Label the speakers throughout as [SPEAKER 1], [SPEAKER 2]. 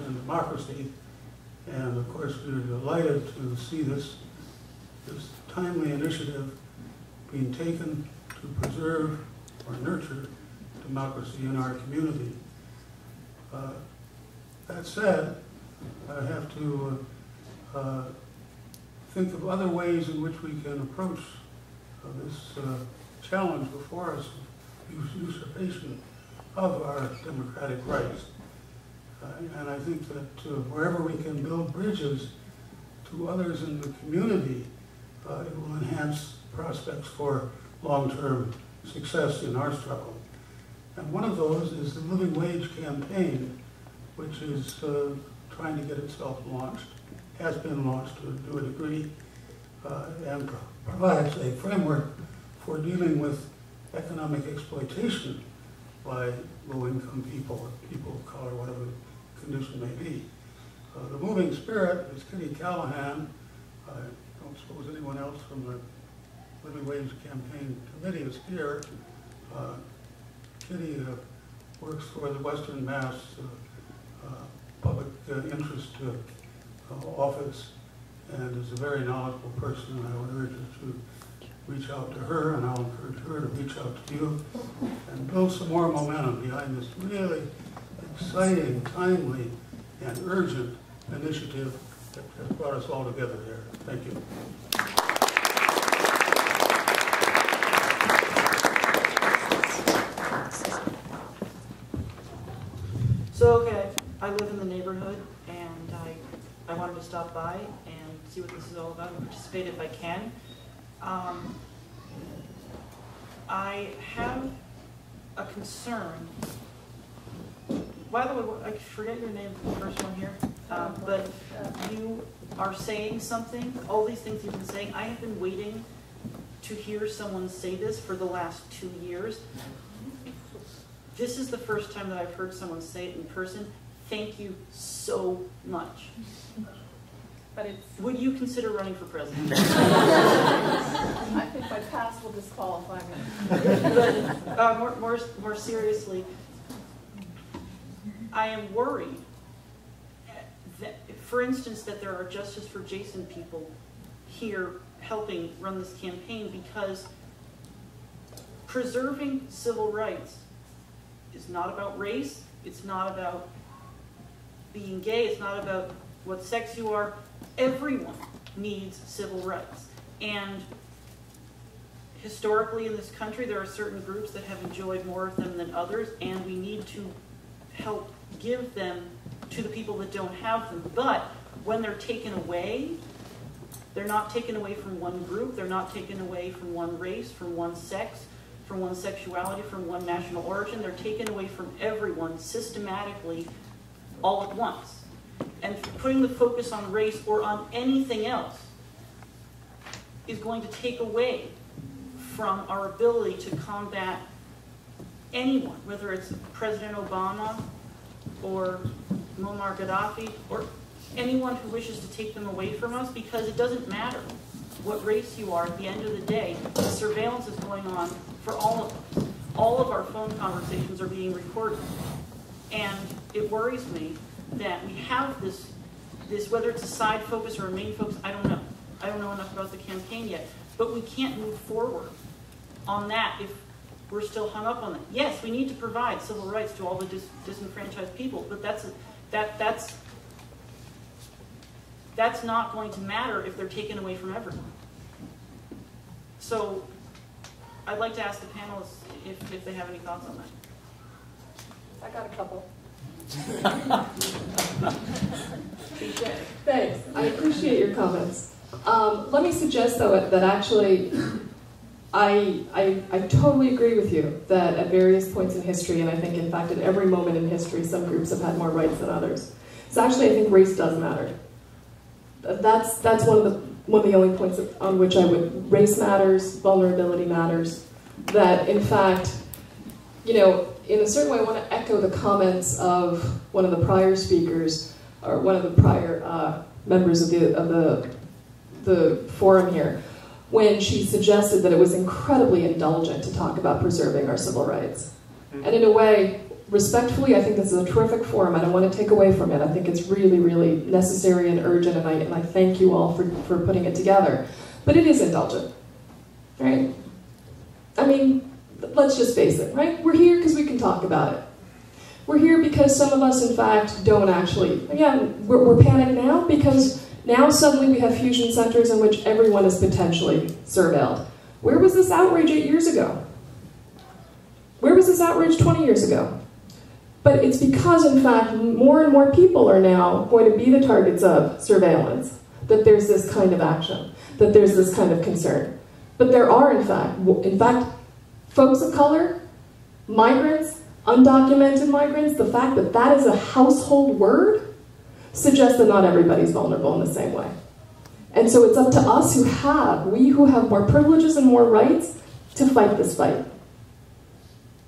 [SPEAKER 1] and democracy. And of course, we're delighted to see this timely initiative being taken to preserve or nurture democracy in our community. That said, I have to think of other ways in which we can approach this challenge before us, usurpation of our democratic rights. And I think that wherever we can build bridges to others in the community, it will enhance prospects for long-term success in our struggle. And one of those is the Living Wage campaign, which is trying to get itself launched, has been launched to a degree, and provides a framework for dealing with economic exploitation by low-income people, people of color, whatever the condition may be. The moving spirit is Kitty Callahan. I don't suppose anyone else from the Living Wage Campaign Committee is here. Kitty works for the Western Mass Public Interest Office and is a very knowledgeable person. I would urge you to reach out to her, and I'll encourage her to reach out to you and build some more momentum behind this really exciting, timely, and urgent initiative that has brought us all together here. Thank you.
[SPEAKER 2] So, okay, I live in the neighborhood, and I wanted to stop by and see what this is all about and participate if I can. I have a concern. By the way, I forget your name, the first one here, but you are saying something, all these things you've been saying. I have been waiting to hear someone say this for the last 2 years. This is the first time that I've heard someone say it in person. Thank you so much.
[SPEAKER 3] But
[SPEAKER 2] would you consider running for president?
[SPEAKER 3] I think my past will disqualify me.
[SPEAKER 2] But more seriously, I am worried that, for instance, that there are Justice for Jason people here helping run this campaign, because preserving civil rights is not about race, it's not about being gay, it's not about what sex you are. Everyone needs civil rights. And historically in this country, there are certain groups that have enjoyed more of them than others, and we need to help give them to the people that don't have them. But when they're taken away, they're not taken away from one group, they're not taken away from one race, from one sex, from one sexuality, from one national origin. They're taken away from everyone systematically all at once. And putting the focus on race or on anything else is going to take away from our ability to combat anyone, whether it's President Obama or Muammar Gaddafi or anyone who wishes to take them away from us, because it doesn't matter what race you are. At the end of the day, the surveillance is going on for all of us. All of our phone conversations are being recorded. And it worries me that we have this, whether it's a side focus or a main focus, I don't know. I don't know enough about the campaign yet. But we can't move forward on that if we're still hung up on that. Yes, we need to provide civil rights to all the disenfranchised people, but that's not going to matter if they're taken away from everyone. So I'd like to ask the panelists if they have any thoughts on that.
[SPEAKER 3] I got a couple.
[SPEAKER 4] Thanks. I appreciate your comments. Let me suggest, though, that actually I totally agree with you that at various points in history, and I think, in fact, at every moment in history, some groups have had more rights than others. So actually, I think race does matter. That's one of the only points on which I would. Race matters, vulnerability matters. That, in fact, you know, in a certain way, I want to echo the comments of one of the prior speakers, or one of the prior members of the forum here, when she suggested that it was incredibly indulgent to talk about preserving our civil rights. And in a way, respectfully, I think this is a terrific forum. I don't want to take away from it. I think it's really, really necessary and urgent, and I thank you all for putting it together. But it is indulgent, right? I mean, let's just face it, right? We're here because we can talk about it. We're here because some of us, in fact, don't actually. Again, we're panicked now because now suddenly we have fusion centers in which everyone is potentially surveilled. Where was this outrage 8 years ago? Where was this outrage 20 years ago? But it's because, in fact, more and more people are now going to be the targets of surveillance that there's this kind of action, that there's this kind of concern. But there are, in fact, folks of color, migrants, undocumented migrants, the fact that that is a household word suggests that not everybody's vulnerable in the same way. And so it's up to us who have more privileges and more rights to fight this fight.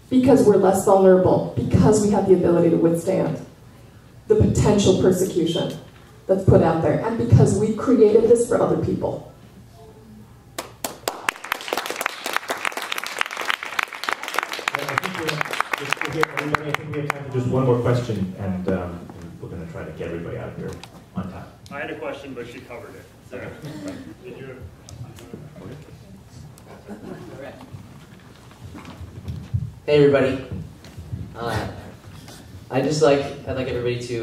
[SPEAKER 4] Because we're less vulnerable, because we have the ability to withstand the potential persecution that's put out there, and because we created this for other people.
[SPEAKER 5] I think we have time for just one more question, and we're going to try to get everybody out of here on time.
[SPEAKER 6] I had a question, but she covered it. So, did you?
[SPEAKER 7] Hey everybody. I'd like everybody to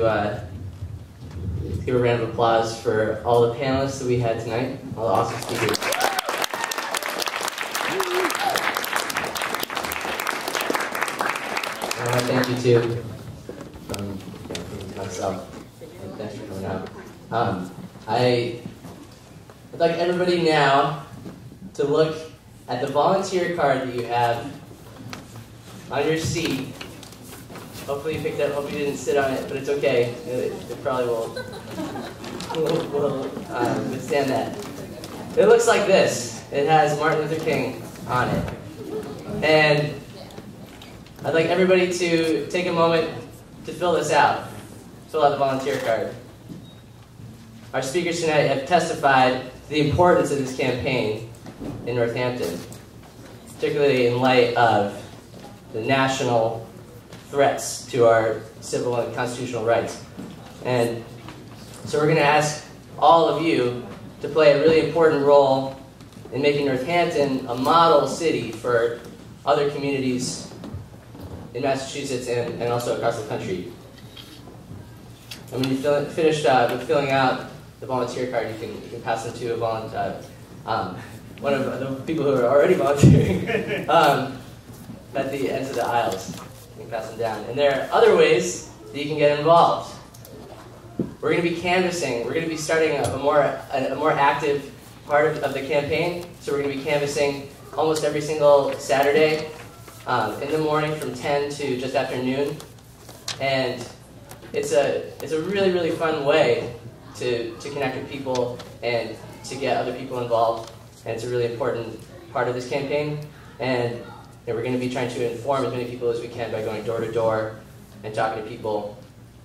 [SPEAKER 7] give a round of applause for all the panelists that we had tonight, all the awesome speakers. I want to thank you too, from myself. Thanks for coming out. I'd like everybody now to look at the volunteer card that you have on your seat. Hopefully you picked up, hope you didn't sit on it, but it's okay. It probably will withstand that. It looks like this. It has Martin Luther King on it. And I'd like everybody to take a moment to fill this out. Fill out the volunteer card. Our speakers tonight have testified to the importance of this campaign in Northampton, particularly in light of the national threats to our civil and constitutional rights. And so we're going to ask all of you to play a really important role in making Northampton a model city for other communities in Massachusetts and also across the country. And when you finished with filling out the volunteer card, you can pass them to one of the people who are already volunteering at the ends of the aisles. You can pass them down. And there are other ways that you can get involved. We're going to be canvassing. We're going to be starting a more active part of the campaign. So we're going to be canvassing almost every single Saturday in the morning from 10 to just after noon. And it's a really, really fun way to connect with people and to get other people involved. And it's a really important part of this campaign. And we're going to be trying to inform as many people as we can by going door to door and talking to people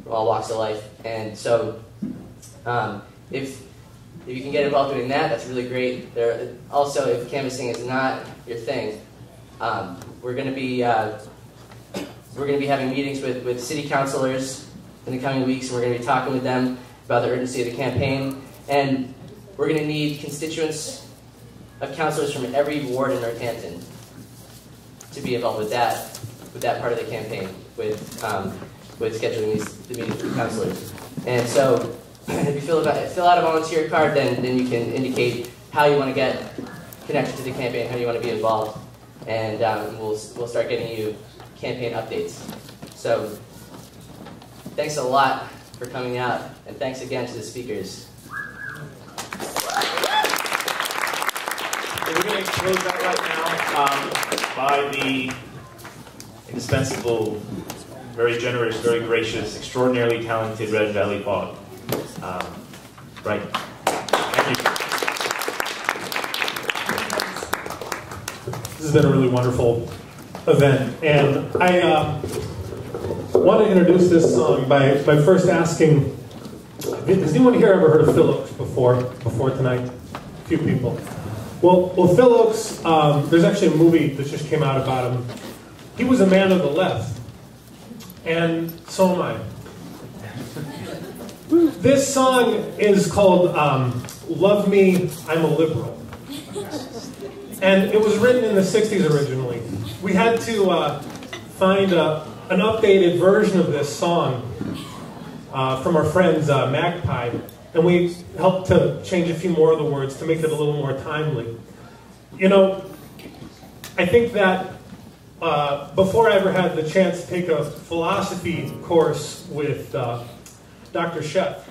[SPEAKER 7] from all walks of life. And so if you can get involved doing that, that's really great. Also, if canvassing is not your thing, we're going to be having meetings with city councilors in the coming weeks, and we're going to be talking with them about the urgency of the campaign. And we're going to need constituents of councilors from every ward in Northampton to be involved with that part of the campaign, with scheduling the meetings with councilors. And so, if you fill out a volunteer card, then you can indicate how you want to get connected to the campaign, how you want to be involved, and we'll start getting you campaign updates. So, thanks a lot for coming out, and thanks again to the speakers.
[SPEAKER 5] So we're going to close out right now by the indispensable, very generous, very gracious, extraordinarily talented Red Valley Fog. Right. Thank you.
[SPEAKER 8] This has been a really wonderful event, and I want to introduce this song by first asking, has anyone here ever heard of Phil Oakes before tonight? A few people. Well, Phil Oakes, there's actually a movie that just came out about him. He was a man of the left, and so am I. This song is called Love Me, I'm a Liberal. And it was written in the 60s originally. We had to find an updated version of this song from our friends Magpie, and we helped to change a few more of the words to make it a little more timely. You know, I think that before I ever had the chance to take a philosophy course with Dr. Sheff,